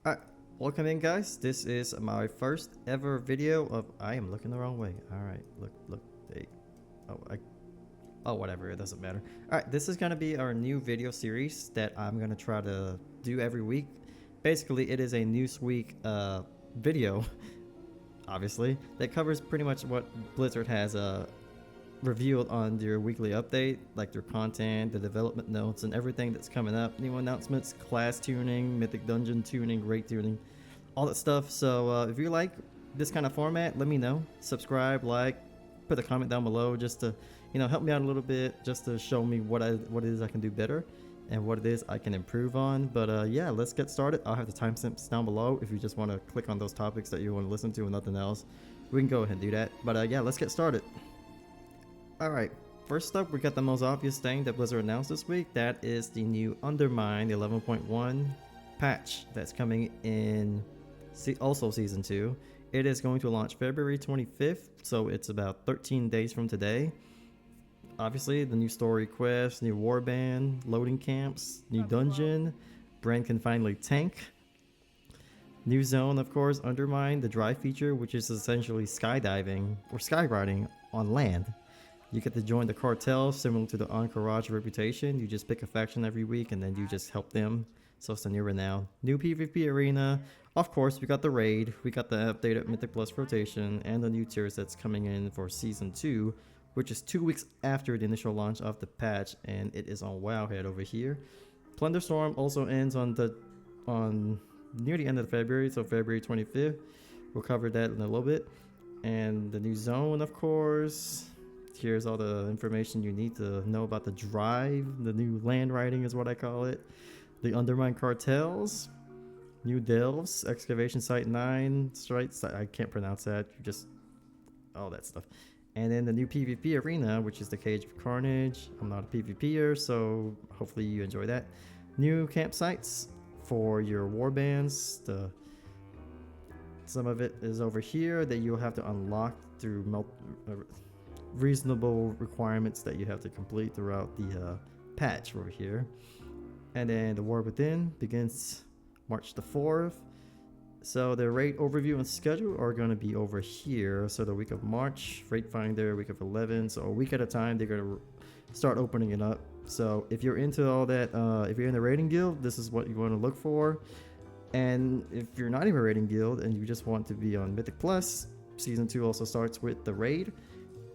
Alright, welcome in guys. This is my first ever video of I am looking the wrong way. Alright, look, hey. Whatever, it doesn't matter. Alright, this is gonna be our new video series that I'm gonna try to do every week. Basically, it is a Newsweek video, obviously, that covers pretty much what Blizzard has revealed on their weekly update, like their content, the development notes, and everything that's coming up. New announcements, class tuning, mythic dungeon tuning, rate tuning, all that stuff. So if you like this kind of format, let me know. Subscribe, like, put a comment down below just to, help me out a little bit, just to show me what it is I can do better and what it is I can improve on. But yeah, let's get started. I'll have the timestamps down below if you just want to click on those topics that you want to listen to and nothing else. We can go ahead and do that. But yeah, let's get started. Alright, first up, we got the most obvious thing that Blizzard announced this week. That is the new Undermine 11.1 patch that's coming in also Season 2. It is going to launch February 25th, so it's about 13 days from today. Obviously, the new story quest, new warband, loading camps, new dungeon, Brand can finally tank. New zone, of course, Undermine, the drive feature, which is essentially skydiving or skywriting on land. You get to join the cartel, similar to the Encourage reputation. You just pick a faction every week and then you just help them. So it's a new renown. New PvP arena. Of course, we got the raid. We got the updated Mythic Plus rotation and the new tiers that's coming in for Season 2, which is 2 weeks after the initial launch of the patch, and it is on Wowhead over here. Plunderstorm also ends on near the end of February, so February 25th. We'll cover that in a little bit. And the new zone, of course. Here's all the information you need to know about the drive. The new land writing is what I call it. The Undermine cartels. New delves. Excavation site 9. Strikes. I can't pronounce that. Just all that stuff. And then the new PvP arena, which is the Cage of Carnage. I'm not a PvPer, so hopefully you enjoy that. New campsites for your warbands. Some of it is over here that you'll have to unlock through reasonable requirements that you have to complete throughout the patch over here. And then the War Within begins March the 4th. So the raid overview and schedule are going to be over here. So the week of March, Raid Finder, week of 11. So a week at a time, they're going to start opening it up. So if you're into all that, if you're in the raiding guild, this is what you want to look for. And if you're not in a raiding guild and you just want to be on Mythic Plus, Season 2 also starts with the raid.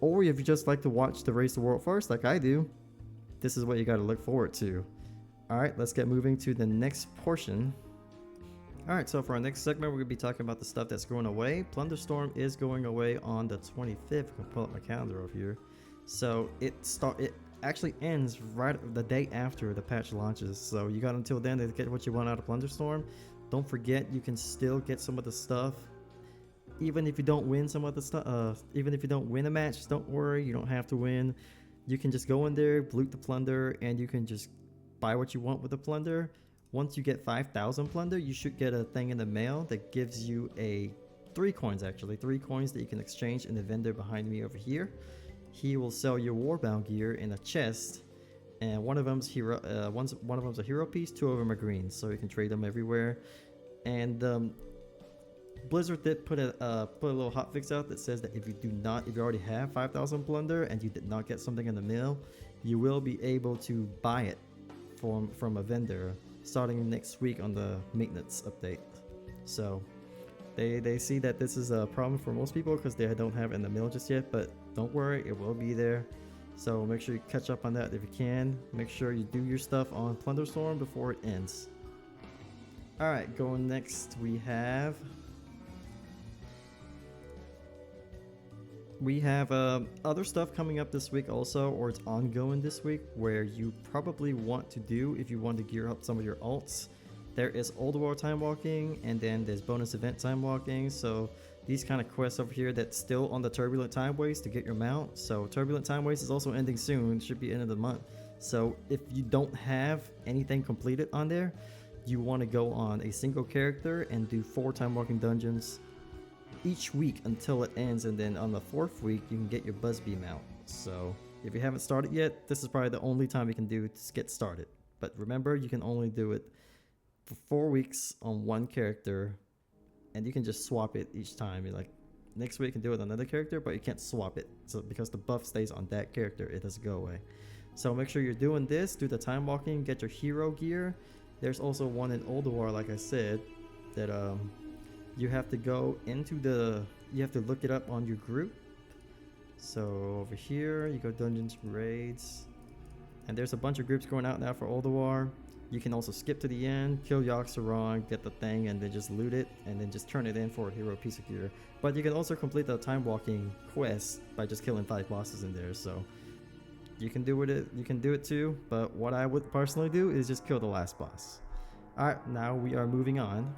Or if you just like to watch the Race the World first, like I do, this is what you got to look forward to. Alright, let's get moving to the next portion. Alright, so for our next segment, we're going to be talking about the stuff that's going away. Plunderstorm is going away on the 25th. I can pull up my calendar over here. So it actually ends right the day after the patch launches. So you got until then to get what you want out of Plunderstorm. Don't forget, you can still get some of the stuff. Even if you don't win some of the stuff, even if you don't win a match, don't worry, you don't have to win. You can just go in there, loot the plunder, and you can just buy what you want with the plunder. Once you get 5,000 plunder, you should get a thing in the mail that gives you 3 coins actually, 3 coins that you can exchange in the vendor behind me over here. He will sell your warbound gear in a chest, and one of them's one of them's a hero piece, 2 of them are green, so you can trade them everywhere. And Blizzard did put a little hotfix out that says that if you already have 5,000 plunder and you did not get something in the mail, you will be able to buy it from a vendor starting next week on the maintenance update. So they see that this is a problem for most people because they don't have it in the mail just yet, but don't worry, it will be there. So make sure you catch up on that if you can. Make sure you do your stuff on Plunderstorm before it ends. Alright, going next we have other stuff coming up this week also, or it's ongoing this week, where you probably want to do if you want to gear up some of your alts. There is Old World Timewalking, and then there's bonus event Timewalking. So these kind of quests over here that's still on the Turbulent Timeways to get your mount. So Turbulent Timeways is also ending soon, should be end of the month. So if you don't have anything completed on there, you want to go on a single character and do 4 Timewalking dungeons each week until it ends, and then on the 4th week you can get your Buzzbee mount. So if you haven't started yet, this is probably the only time you can do to get started. But remember, you can only do it for 4 weeks on one character, and you can just swap it each time. You're like, next week you can do it on another character, but you can't swap it. So because the buff stays on that character, it doesn't go away. So make sure you're doing this. Do the time walking, get your hero gear. There's also one in Ulduar, like I said, that you have to go into you have to look it up on your group. So over here, you go dungeons, raids, and there's a bunch of groups going out now for Ulduar. You can also skip to the end, kill Yaxaron, get the thing, and then just loot it, and then just turn it in for a hero piece of gear. But you can also complete the time walking quest by just killing 5 bosses in there. So you can do it. You can do it too. But what I would personally do is just kill the last boss. All right, now we are moving on.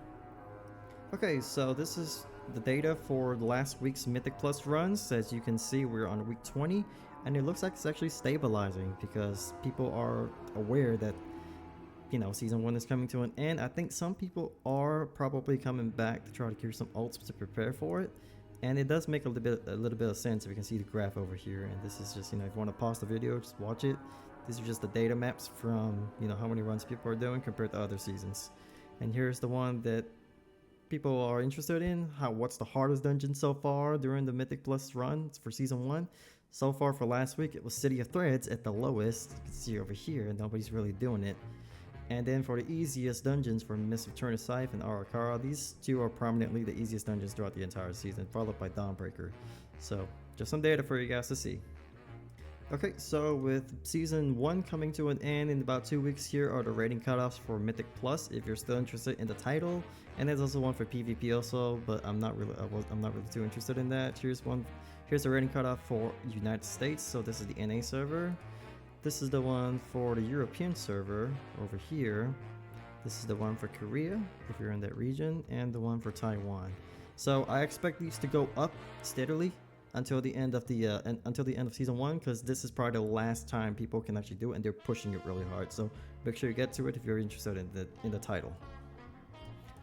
Okay, so this is the data for last week's Mythic Plus runs. As you can see, we're on week 20, and it looks like it's actually stabilizing because people are aware that, you know, season 1 is coming to an end. I think some people are probably coming back to try to cure some ults to prepare for it, and it does make a little bit of sense if you can see the graph over here. And this is just, you know, if you want to pause the video, just watch it. These are just the data maps from, you know, how many runs people are doing compared to other seasons. And here's the one that people are interested in. What's the hardest dungeon so far during the Mythic Plus run for season 1? So far for last week, it was City of Threads at the lowest. You can see over here, nobody's really doing it. And then for the easiest dungeons for Mist of Turner Scythe and Arakara, these two are prominently the easiest dungeons throughout the entire season, followed by Dawnbreaker. So just some data for you guys to see. Okay, so with season 1 coming to an end in about 2 weeks, here are the rating cutoffs for Mythic Plus if you're still interested in the title. And there's also one for PvP also, but I'm not really too interested in that. Here's the rating cutoff for United States. So this is the NA server. This is the one for the European server over here. This is the one for Korea if you're in that region, and the one for Taiwan. So I expect these to go up steadily until the end of season 1, because this is probably the last time people can actually do it, and they're pushing it really hard. So make sure you get to it if you're interested in the title.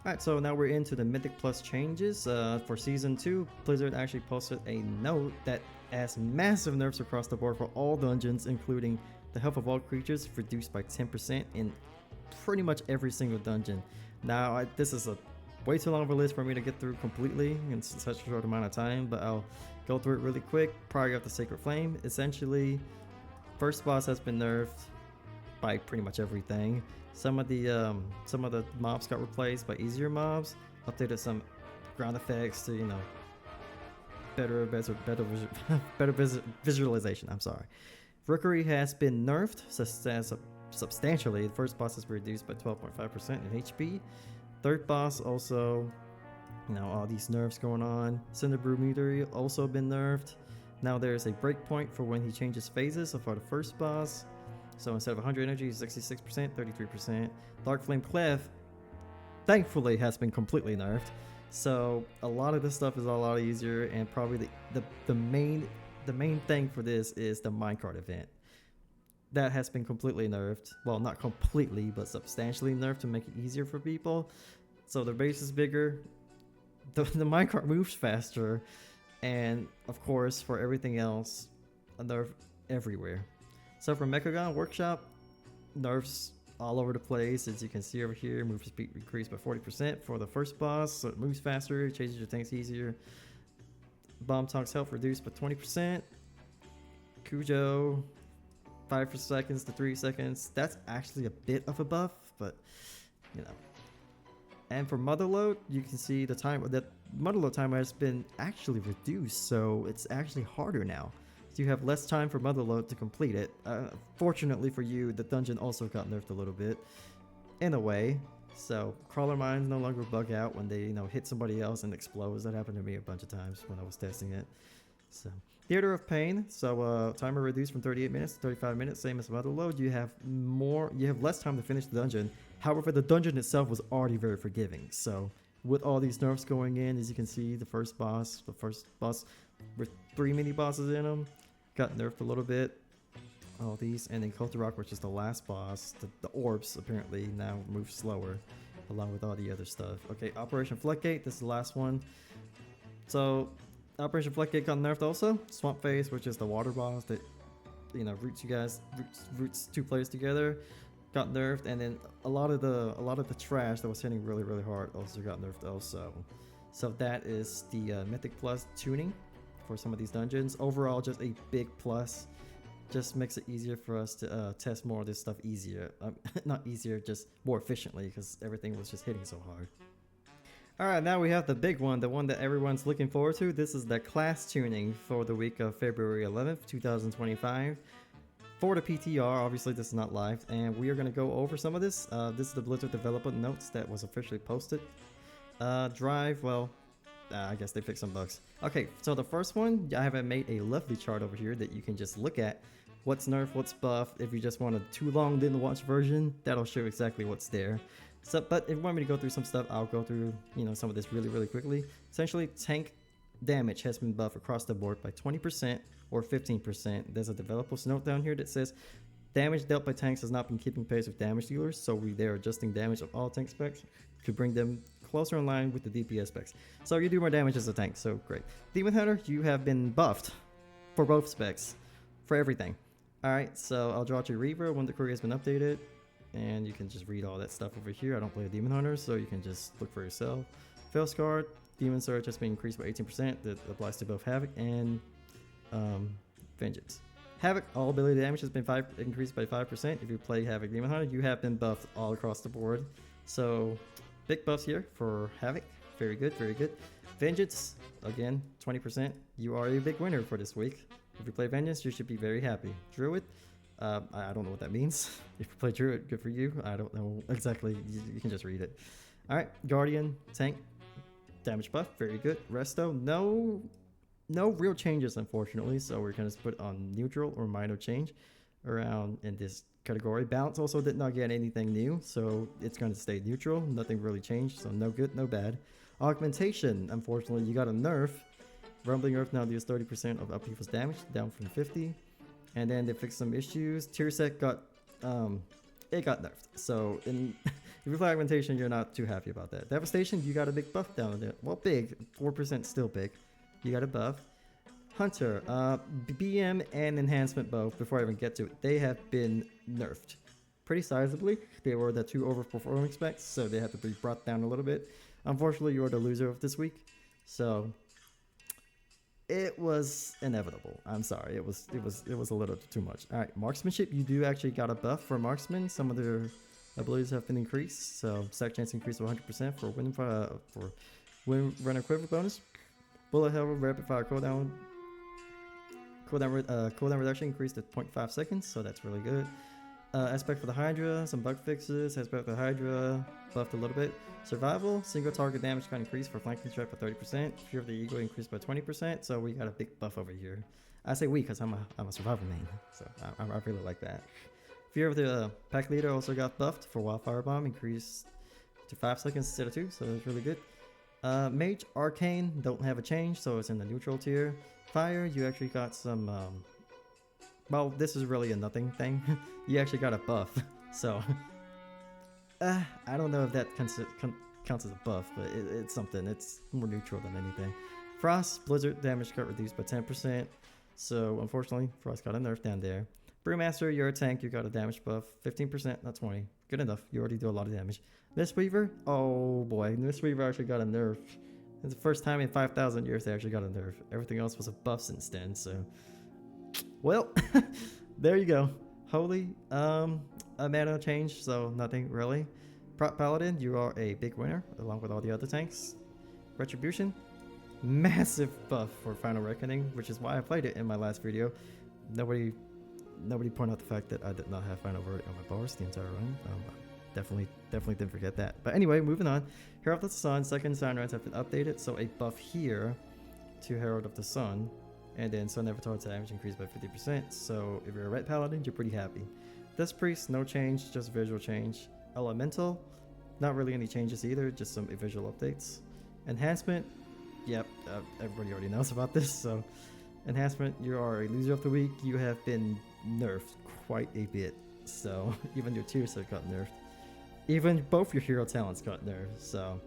Alright, so now we're into the Mythic Plus changes. For Season 2, Blizzard actually posted a note that adds massive nerfs across the board for all dungeons, including the health of all creatures reduced by 10% in pretty much every single dungeon. Now, this is a way too long of a list for me to get through completely in such a short amount of time, but I'll go through it really quick. Prior of the Sacred Flame, essentially, first boss has been nerfed by pretty much everything. Some of the mobs got replaced by easier mobs. Updated some ground effects to, you know, better visualization. I'm sorry. Rookery has been nerfed substantially. The first boss is reduced by 12.5% in HP. Third boss also, you know, all these nerfs going on. Cinderbrew Meteor also been nerfed. Now there's a breakpoint for when he changes phases. So for the first boss, so instead of 100 energy, 66%, 33%. Dark Flame Clef, thankfully, has been completely nerfed. So a lot of this stuff is a lot easier, and probably the main thing for this is the minecart event. That has been completely nerfed. Well, not completely, but substantially nerfed to make it easier for people. So the base is bigger, the minecart moves faster, and of course for everything else, a nerf everywhere. So for Mechagon Workshop, nerfs all over the place. As you can see over here, move speed increased by 40% for the first boss, so it moves faster, chases your tanks easier. Bomb Tonk's health reduced by 20%. Cujo, 5 seconds to 3 seconds. That's actually a bit of a buff, but you know. And for Motherload, you can see the time that Motherload timer has been actually reduced, so it's actually harder now. So you have less time for Motherload to complete it. Fortunately for you, the dungeon also got nerfed a little bit, in a way. So crawler mines no longer bug out when they, you know, hit somebody else and explodes. That happened to me a bunch of times when I was testing it. So Theater of Pain. So timer reduced from 38 minutes to 35 minutes, same as Motherload. You have less time to finish the dungeon. However, the dungeon itself was already very forgiving. So with all these nerfs going in, as you can see, the first boss with 3 mini bosses in them got nerfed a little bit. All these, and then Kotarok, which is the last boss, the orbs apparently now move slower, along with all the other stuff. Okay, Operation Floodgate, this is the last one. So Operation Floodgate got nerfed also. Swamp Face, which is the water boss that, you know, roots 2 players together. got nerfed, and then a lot of the trash that was hitting really hard also got nerfed also. So that is the Mythic Plus tuning for some of these dungeons. Overall, just a big plus. Just makes it easier for us to test more of this stuff easier. Not easier, just more efficiently, because everything was just hitting so hard. Alright, now we have the big one, the one that everyone's looking forward to. This is the class tuning for the week of February 11th, 2025. For the PTR, obviously this is not live, and we are going to go over some of this. This is the Blizzard developer notes that was officially posted. Drive, well, I guess they fixed some bugs. Okay, so the first one, I have made a lovely chart over here that you can just look at. What's nerfed, what's buffed. If you just want a too long didn't watch version, that'll show exactly what's there. So, but if you want me to go through some stuff, I'll go through, you know, some of this really quickly. Essentially, tank damage has been buffed across the board by 20% or 15%. There's a developer's note down here that says damage dealt by tanks has not been keeping pace with damage dealers, so they're adjusting damage of all tank specs to bring them closer in line with the DPS specs. So you do more damage as a tank, so great. Demon Hunter, you have been buffed for both specs, for everything. Alright, so I'll draw to Reaver when the query has been updated, and you can just read all that stuff over here. I don't play a Demon Hunter, so you can just look for yourself. Failscard, Demon Surge has been increased by 18%. That applies to both Havoc and Vengeance. Havoc, all ability damage has been increased by 5%. If you play Havoc Demon Hunter, you have been buffed all across the board. So, big buffs here for Havoc. Very good, very good. Vengeance, again, 20%. You are a big winner for this week. If you play Vengeance, you should be very happy. Druid, I don't know what that means. If you play Druid, good for you. I don't know exactly. You can just read it. Alright, Guardian, tank, damage buff, very good. Resto, no real changes, unfortunately, so we're going to put on neutral or minor change around in this category. Balance also did not get anything new, so it's going to stay neutral. Nothing really changed, so no good, no bad. Augmentation, unfortunately, you got a nerf. Rumbling Earth now deals 30% of upheaval's damage, down from 50. And then they fixed some issues. Tier set got nerfed. So if you play Augmentation, you're not too happy about that. Devastation, you got a big buff down there. Well, big, 4% still big. You got a buff. Hunter, BM and Enhancement both, before I even get to it, they have been nerfed pretty sizably. They were the two overperforming specs, so they had to be brought down a little bit. Unfortunately, you are the loser of this week, so it was inevitable. I'm sorry, it was a little too much. All right, Marksmanship, you do actually got a buff for Marksman. Some of their abilities have been increased, so stack chance increased to 100% for win runner quiver bonus. Bullet hell rapid fire cooldown reduction increased to 0.5 seconds, so that's really good. Aspect for the Hydra, some bug fixes. Aspect for the Hydra buffed a little bit. Survival, single target damage got increased for flanking strike by 30%. Fear of the Eagle increased by 20%, so we got a big buff over here. I say we because I'm a survival main, so I really like that. Fear of the Pack Leader also got buffed for Wildfire Bomb, increased to 5 seconds instead of 2, so that's really good. Mage, Arcane, don't have a change, so it's in the neutral tier. Fire, you actually got some, well, this is really a nothing thing. You actually got a buff, so I don't know if that counts as a buff, but it's something. It's more neutral than anything. Frost, Blizzard, damage got reduced by 10%, so unfortunately, Frost got a nerf down there. Brewmaster, you're a tank, you got a damage buff, 15%, not 20. Good enough, you already do a lot of damage. Mistweaver, oh boy, Mistweaver actually got a nerf. It's the first time in 5,000 years they actually got a nerf. Everything else was a buff since then, so... Well, there you go. Holy, a mana change, so nothing really. Prop Paladin, you are a big winner, along with all the other tanks. Retribution, massive buff for Final Reckoning, which is why I played it in my last video. Nobody pointed out the fact that I did not have Final Verdict on my bars the entire run. Definitely didn't forget that. But anyway, moving on. Herald of the Sun, second sunrise have been updated, so a buff here to Herald of the Sun. And then Sun Avatar damage increased by 50%, so if you're a red paladin, you're pretty happy. Death Priest, no change, just visual change. Elemental, not really any changes either, just some visual updates. Enhancement, yep, everybody already knows about this, so... Enhancement, you are a loser of the week. You have been nerfed quite a bit, so even your tier set got nerfed. Even both your hero talents got nerfed, so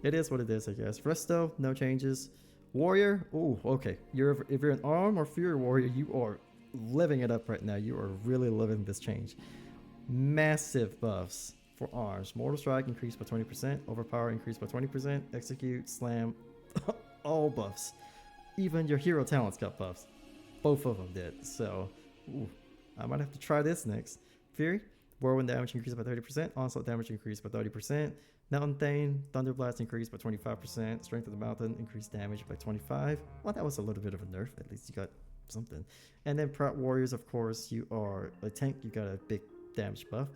it is what it is, I guess. Resto, no changes. Warrior, oh, okay. If you're an Arm or Fury Warrior, you are living it up right now. You are really living this change. massive buffs for arms. Mortal Strike increased by 20%, Overpower increased by 20%, Execute, Slam, all buffs. Even your hero talents got buffs. Both of them did. So, ooh, I might have to try this next. Fury, Whirlwind damage increased by 30%, Onslaught damage increased by 30%, Mountain Thane, Thunder Blast increased by 25%, Strength of the Mountain increased damage by 25%. Well, that was a little bit of a nerf. At least you got something. And then Proud Warriors, of course, you are a tank. You got a big damage buff.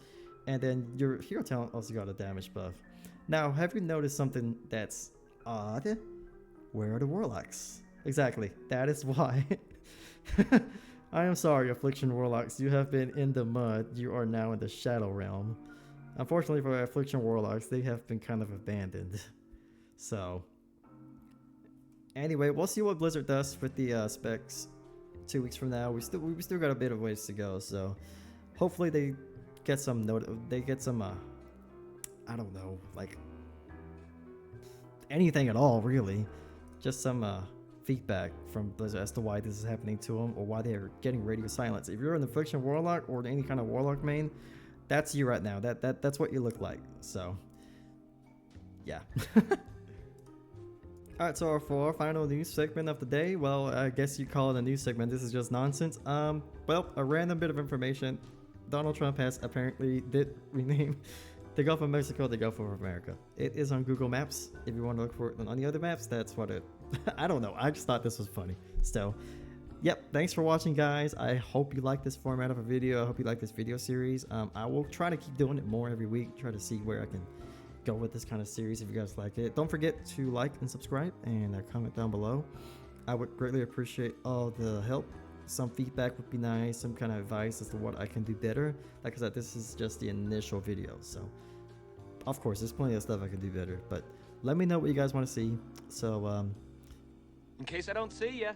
And then your hero talent also got a damage buff. Now, have you noticed something that's odd? Where are the Warlocks? Exactly. That is why. I am sorry, Affliction Warlocks. You have been in the mud. You are now in the Shadow Realm. Unfortunately for Affliction Warlocks, they have been kind of abandoned. So, anyway, we'll see what Blizzard does with the specs 2 weeks from now. We still got a bit of ways to go. So, hopefully they get some I don't know, like anything at all, really. Just some feedback from Blizzard as to why this is happening to them or why they're getting radio silence. If you're an Affliction Warlock or any kind of Warlock main, that's you right now. That's what you look like. So, yeah. Alright, so for our final news segment of the day, well, I guess you call it a news segment. This is just nonsense. Well, a random bit of information. Donald Trump has apparently did rename the Gulf of Mexico the Gulf of America. It is on Google Maps. If you want to look for it on any other maps, that's what it... I don't know. I just thought this was funny. So, yep. Thanks for watching, guys. I hope you like this format of a video. I hope you like this video series. I will try to keep doing it more every week. Try to see where I can go with this kind of series if you guys like it. Don't forget to like and subscribe and comment down below. I would greatly appreciate all the help. Some feedback would be nice, some kind of advice as to what I can do better. Like I said, this is just the initial video, so of course there's plenty of stuff I can do better, but let me know what you guys want to see. So in case I don't see ya,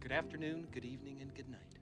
good afternoon, good evening, and good night.